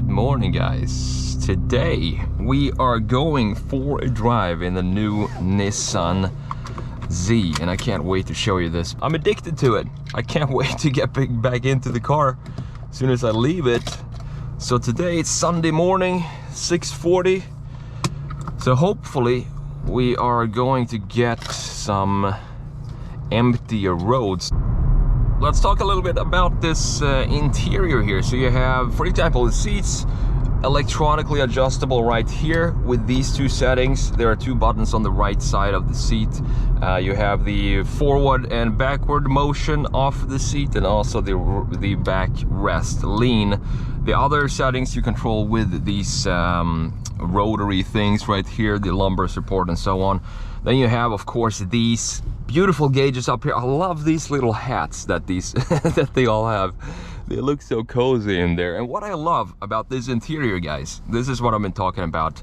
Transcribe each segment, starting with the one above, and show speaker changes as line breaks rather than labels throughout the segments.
Good morning, guys. Today we are going for a drive in the new Nissan Z, and I can't wait to show you this. I'm addicted to it. I can't wait to get back into the car as soon as I leave it. So today it's Sunday morning, 6:40. So hopefully we are going to get some emptier roads. Let's talk a little bit about this interior here. So you have, for example, the seats electronically adjustable right here with these two settings. There are two buttons on the right side of the seat. You have the forward and backward motion off the seat, and also the back rest lean. The other settings you control with these rotary things right here, the lumbar support and so on. Then you have, of course, these beautiful gauges up here. I love these little hats that that they all have. They look so cozy in there. And what I love about this interior, guys, this is what I've been talking about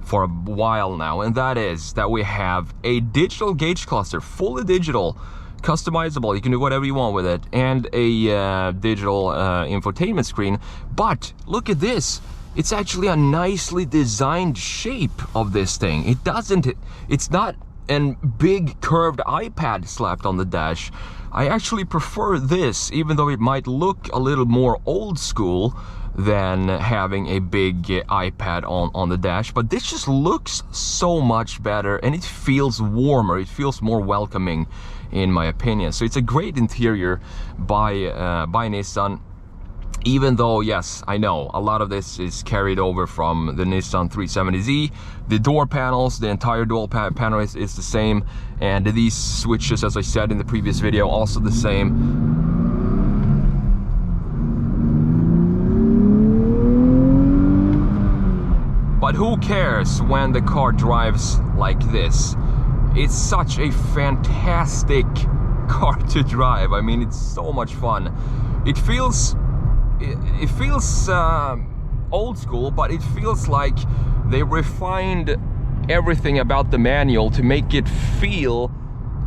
for a while now, and that is that we have a digital gauge cluster, fully digital, customizable. You can do whatever you want with it, and a digital infotainment screen. But look at this. It's actually a nicely designed shape of this thing. It's not a big curved iPad slapped on the dash. I actually prefer this, even though it might look a little more old school than having a big iPad on the dash. But this just looks so much better, and it feels warmer. It feels more welcoming, in my opinion. So it's a great interior by Nissan. Even though, yes, I know a lot of this is carried over from the Nissan 370Z. The door panels, the entire door panel is the same, and these switches, as I said in the previous video, also the same. But who cares when the car drives like this? It's such a fantastic car to drive. I mean, it's so much fun. It feels old school, but it feels like they refined everything about the manual to make it feel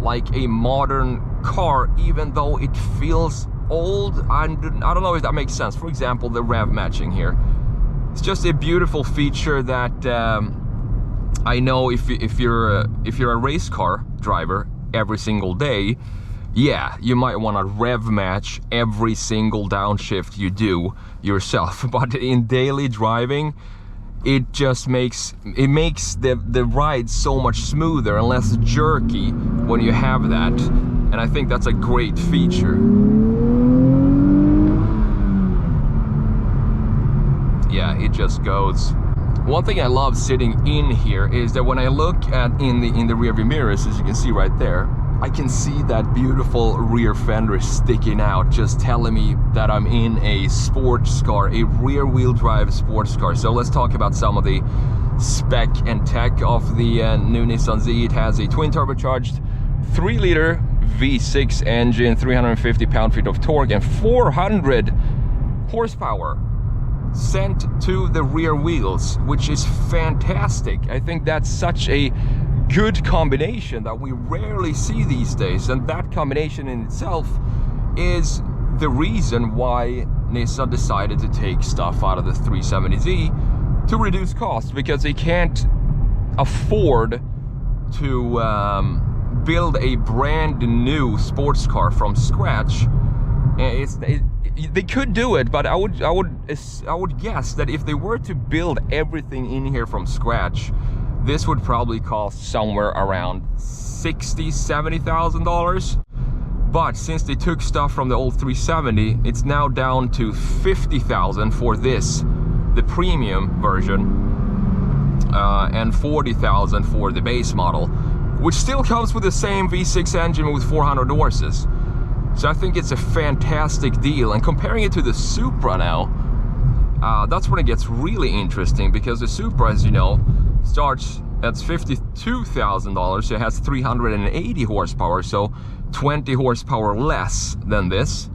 like a modern car, even though it feels old. I don't know if that makes sense. For example, the rev matching here. It's just a beautiful feature that I know if you're a race car driver every single day, yeah, you might want to rev match every single downshift you do yourself. But in daily driving, it just makes the ride so much smoother and less jerky when you have that. And I think that's a great feature. Yeah, it just goes. One thing I love sitting in here is that when I look in the rearview mirrors, as you can see right there, I can see that beautiful rear fender sticking out, just telling me that I'm in a sports car, a rear-wheel drive sports car. So let's talk about some of the spec and tech of the new Nissan Z. It has a twin turbocharged 3-liter V6 engine, 350 pound-feet of torque, and 400 horsepower sent to the rear wheels, which is fantastic. I think that's such a good combination that we rarely see these days, and that combination in itself is the reason why Nissan decided to take stuff out of the 370Z to reduce costs, because they can't afford to build a brand new sports car from scratch. They could do it, but I would guess that if they were to build everything in here from scratch, this would probably cost somewhere around $60,000-$70,000. But since they took stuff from the old 370, it's now down to $50,000 for this, the premium version, and $40,000 for the base model, which still comes with the same V6 engine with 400 horses. So I think it's a fantastic deal. And comparing it to the Supra now, that's when it gets really interesting, because the Supra, as you know, starts at $52,000. So it has 380 horsepower, so 20 horsepower less than this.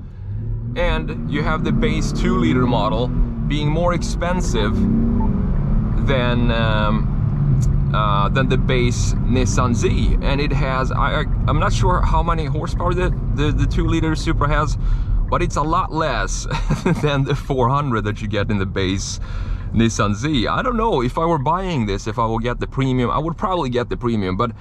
And you have the base 2-liter model being more expensive than the base Nissan Z, and it has I'm not sure how many horsepower the 2-liter Supra has, but it's a lot less than the 400 that you get in the base Nissan Z. I don't know if I were buying this, if I will get the premium. I would probably get the premium, but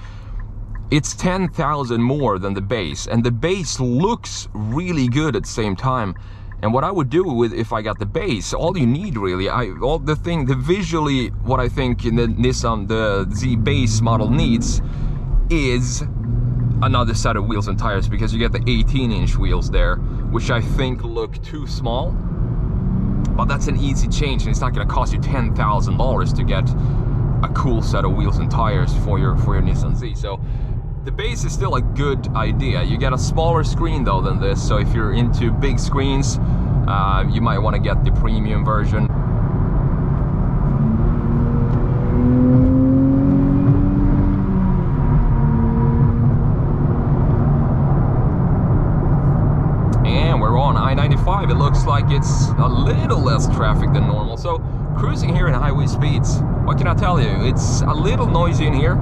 it's 10,000 more than the base, and the base looks really good at the same time. And what I would do with, if I got the base, all you need really, the visually, what I think in the Nissan, the Z base model needs is another set of wheels and tires, because you get the 18-inch wheels there, which I think look too small. But that's an easy change, and it's not going to cost you $10,000 to get a cool set of wheels and tires for your Nissan Z. So the base is still a good idea. You get a smaller screen though than this, so if you're into big screens, you might want to get the premium version. And we're on I-95. It looks like it's a little less traffic than normal. So cruising here in highway speeds, what can I tell you? It's a little noisy in here.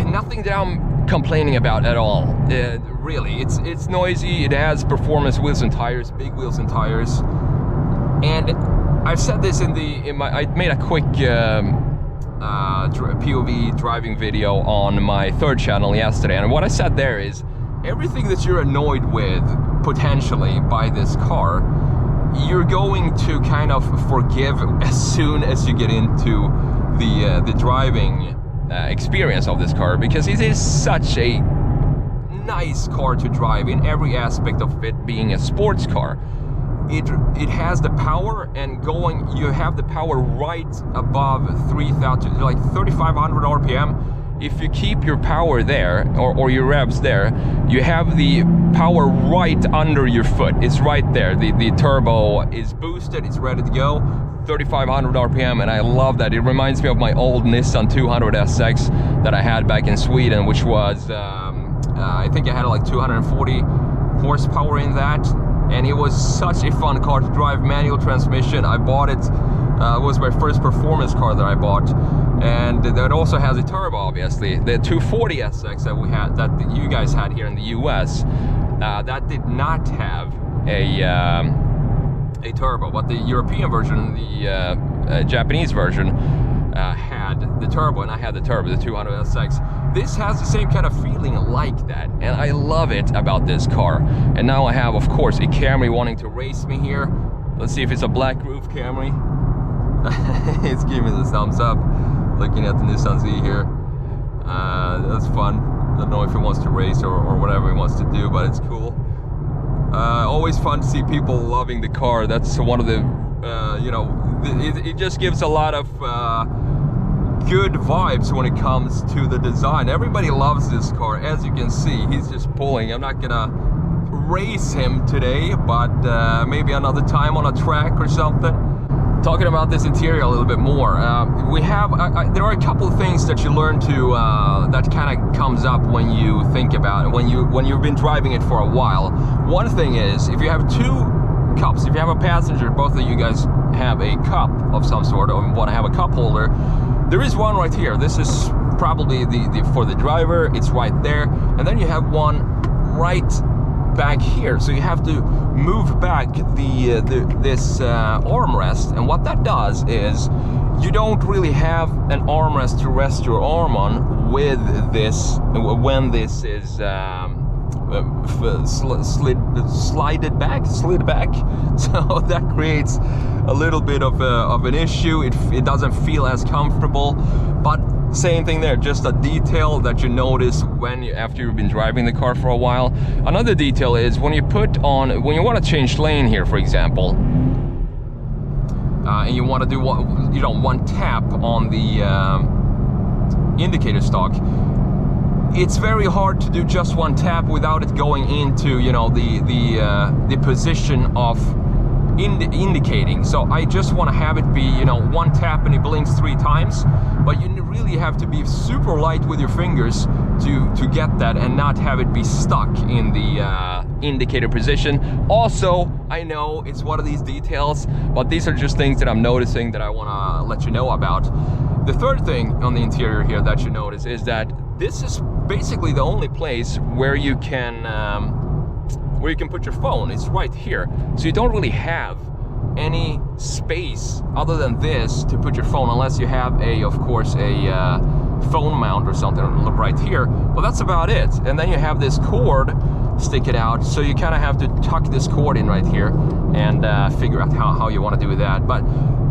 Nothing that I'm complaining about at all. Really, it's noisy. It has performance wheels and tires, big wheels and tires. And I've said this I made a quick POV driving video on my third channel yesterday, and what I said there is everything that you're annoyed with potentially by this car, you're going to kind of forgive as soon as you get into the driving experience of this car, because it is such a nice car to drive in every aspect of it being a sports car. It has the power, and you have the power right above 3,000, like 3,500 RPM. If you keep your power there, or your revs there, you have the power right under your foot. It's right there. The turbo is boosted, it's ready to go. 3,500 RPM, and I love that. It reminds me of my old Nissan 200 SX that I had back in Sweden, which was, I think I had like 240 horsepower in that. And it was such a fun car to drive, manual transmission. I bought it, it was my first performance car that I bought. And it also has a turbo, obviously. The 240 SX that we had, that you guys had here in the US, that did not have a turbo, but the European version, the Japanese version, had the turbo, and I had the turbo, the 200 SX. This has the same kind of feeling like that, and I love it about this car. And now I have, of course, a Camry wanting to race me here. Let's see if it's a black roof Camry. It's giving me the thumbs up, looking at the Nissan Z here. That's fun. I don't know if it wants to race or whatever it wants to do, but it's cool. Always fun to see people loving the car. That's one of the, you know, it just gives a lot of good vibes when it comes to the design. Everybody loves this car, as you can see. He's just pulling. I'm not gonna race him today, but maybe another time on a track or something. Talking about this interior a little bit more, we have there are a couple of things that you learn to that kind of comes up when you think about it, when you've been driving it for a while. One thing is, if you have two cups, if you have a passenger, both of you guys have a cup of some sort, or want to have a cup holder, there is one right here. This is probably the for the driver. It's right there, and then you have one right back here, so you have to move back this armrest, and what that does is you don't really have an armrest to rest your arm on with this when this is slid back, so that creates a little bit of an issue. It doesn't feel as comfortable, but same thing there, just a detail that you notice after you've been driving the car for a while. Another detail is when you want to change lane here, for example, and you want to do one tap on the indicator stalk. It's very hard to do just one tap without it going into, you know, the position of indicating. So I just want to have it be, you know, one tap and it blinks 3 times, but you really have to be super light with your fingers to get that and not have it be stuck in the indicator position. Also, I know it's one of these details, but these are just things that I'm noticing that I want to let you know about. The third thing on the interior here that you notice is that this is basically the only place where you can where you can put your phone. It's right here. So you don't really have any space other than this to put your phone, unless you have of course a phone mount or something right here. Well, that's about it. And then you have this cord sticking out, so you kind of have to tuck this cord in right here and figure out how you want to do that. But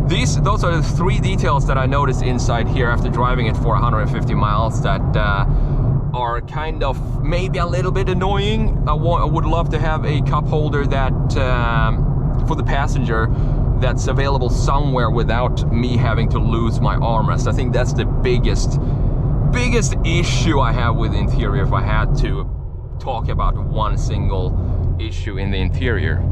those are the 3 details that I noticed inside here after driving it for 150 miles that are kind of maybe a little bit annoying. I would love to have a cup holder that for the passenger that's available somewhere without me having to lose my armrest. I think that's the biggest issue I have with the interior, if I had to talk about one single issue in the interior.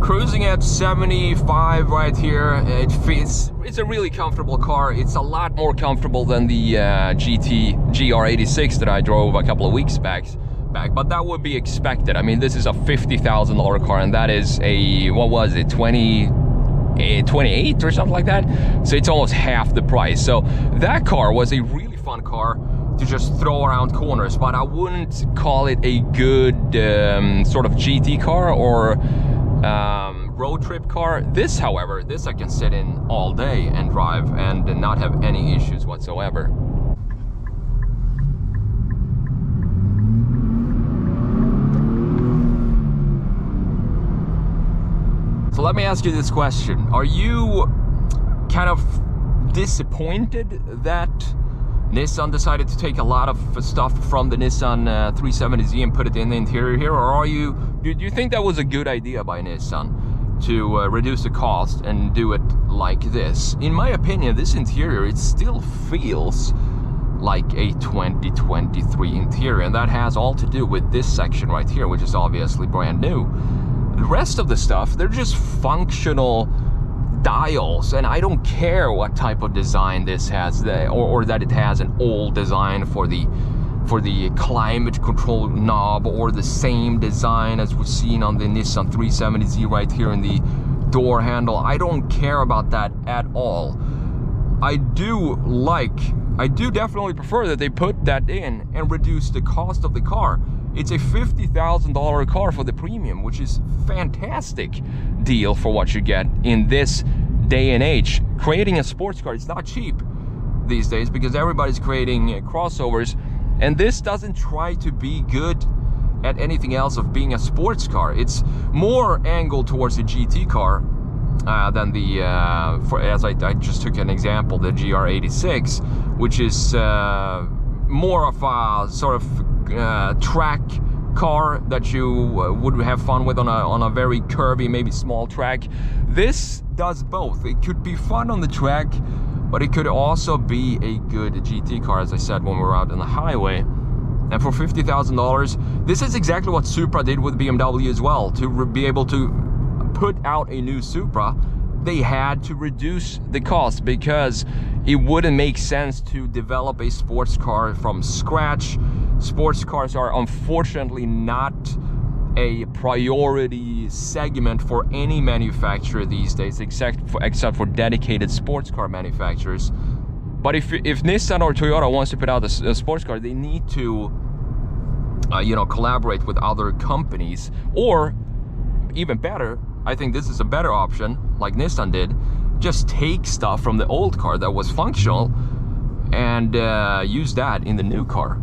Cruising at 75 right here. It's a really comfortable car. It's a lot more comfortable than the GR86 that I drove a couple of weeks back, but that would be expected. I mean, this is a $50,000 car, and that is a, what was it, 28 or something like that. So it's almost half the price. So that car was a really fun car to just throw around corners, but I wouldn't call it a good sort of GT car or road trip car. This, however, I can sit in all day and drive and not have any issues whatsoever. So let me ask you this question. Are you kind of disappointed that Nissan decided to take a lot of stuff from the Nissan 370Z and put it in the interior here? Or do you think that was a good idea by Nissan to reduce the cost and do it like this? In my opinion, this interior, it still feels like a 2023 interior, and that has all to do with this section right here, which is obviously brand new. The rest of the stuff, they're just functional dials, and I don't care what type of design this has, or that it has an old design for the climate control knob, or the same design as we've seen on the Nissan 370Z right here in the door handle. I don't care about that at all. I do definitely prefer that they put that in and reduce the cost of the car. It's a $50,000 car for the premium, which is fantastic deal for what you get in this day and age. Creating a sports car, it's not cheap these days because everybody's creating crossovers, and this doesn't try to be good at anything else of being a sports car. It's more angled towards a GT car than the, as I just took an example, the GR86, which is more of a sort of track car that you would have fun with on a very curvy, maybe small track. This does both. It could be fun on the track, but it could also be a good GT car, as I said, when we're out on the highway. And for $50,000, this is exactly what Supra did with BMW as well. To be able to put out a new Supra, they had to reduce the cost because it wouldn't make sense to develop a sports car from scratch. Sports cars are unfortunately not a priority segment for any manufacturer these days, except for dedicated sports car manufacturers. But if Nissan or Toyota wants to put out a sports car, they need to collaborate with other companies, or even better, I think this is a better option, like Nissan did, just take stuff from the old car that was functional and use that in the new car.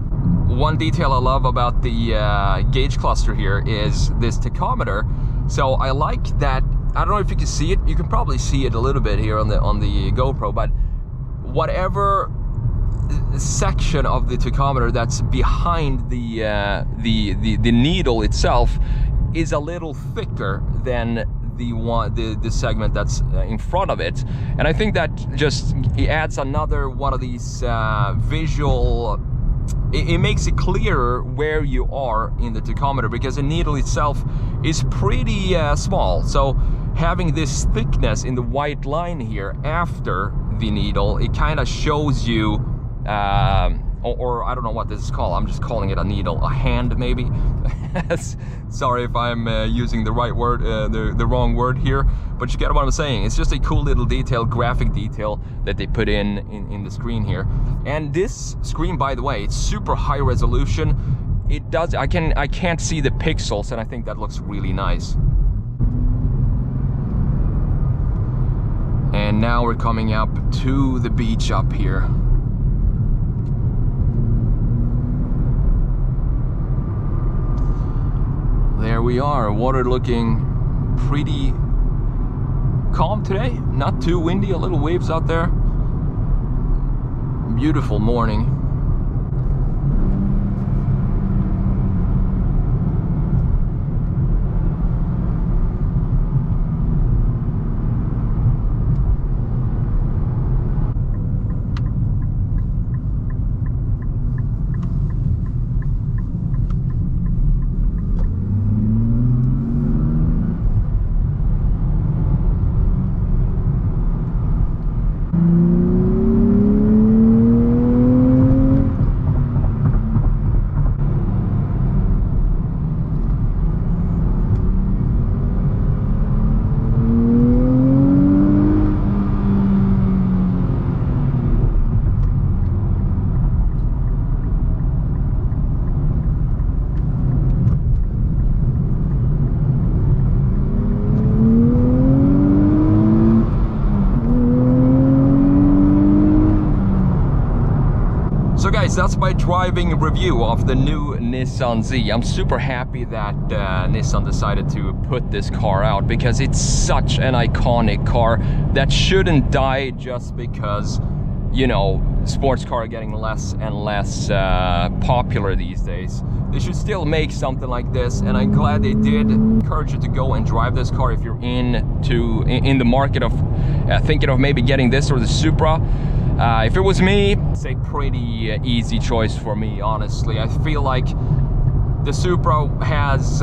One detail I love about the gauge cluster here is this tachometer. So I like that. I don't know if you can see it. You can probably see it a little bit here on the GoPro, but whatever section of the tachometer that's behind the needle itself is a little thicker than the segment that's in front of it. And I think that just adds another one of these visual, it makes it clearer where you are in the tachometer, because the needle itself is pretty small. So having this thickness in the white line here after the needle, it kind of shows you or I don't know what this is called. I'm just calling it a needle, a hand maybe. Sorry if I'm using the right word, the wrong word here, but you get what I'm saying. It's just a cool little detail, graphic detail that they put in the screen here. And this screen, by the way, it's super high resolution. It does, I can't see the pixels, and I think that looks really nice. And now we're coming up to the beach up here. There we are, water looking pretty calm today. Not too windy, a little waves out there. Beautiful morning. So guys, that's my driving review of the new Nissan Z. I'm super happy that Nissan decided to put this car out, because it's such an iconic car that shouldn't die just because, you know, sports cars are getting less and less popular these days. They should still make something like this, and I'm glad they did. Encourage you to go and drive this car if you're in the market of thinking of maybe getting this or the Supra. If it was me, it's a pretty easy choice for me, honestly. I feel like the Supra has,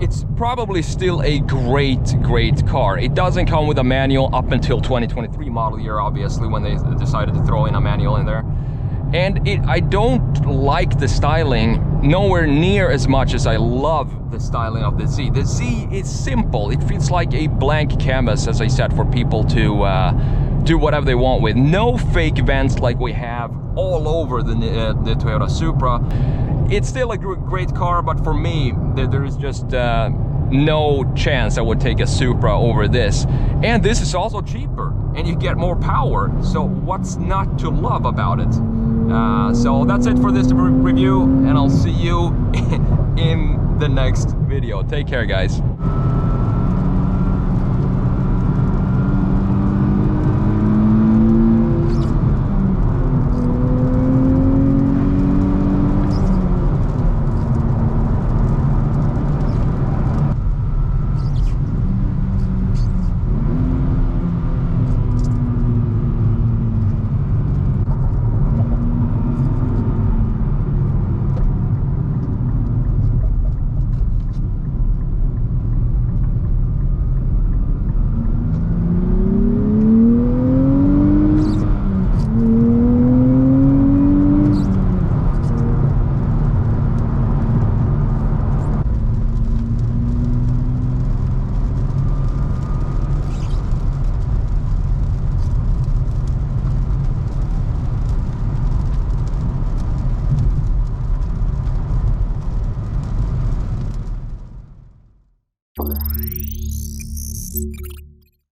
it's probably still a great car. It doesn't come with a manual up until 2023 model year, obviously, when they decided to throw in a manual in there. And I don't like the styling nowhere near as much as I love the styling of the Z. The Z is simple. It feels like a blank canvas, as I said, for people to do whatever they want with. No fake vents like we have all over the Toyota Supra. It's still a great car, but for me, there is just no chance I would take a Supra over this. And this is also cheaper, and you get more power. So what's not to love about it? So that's it for this review, and I'll see you in the next video. Take care, guys. Bye.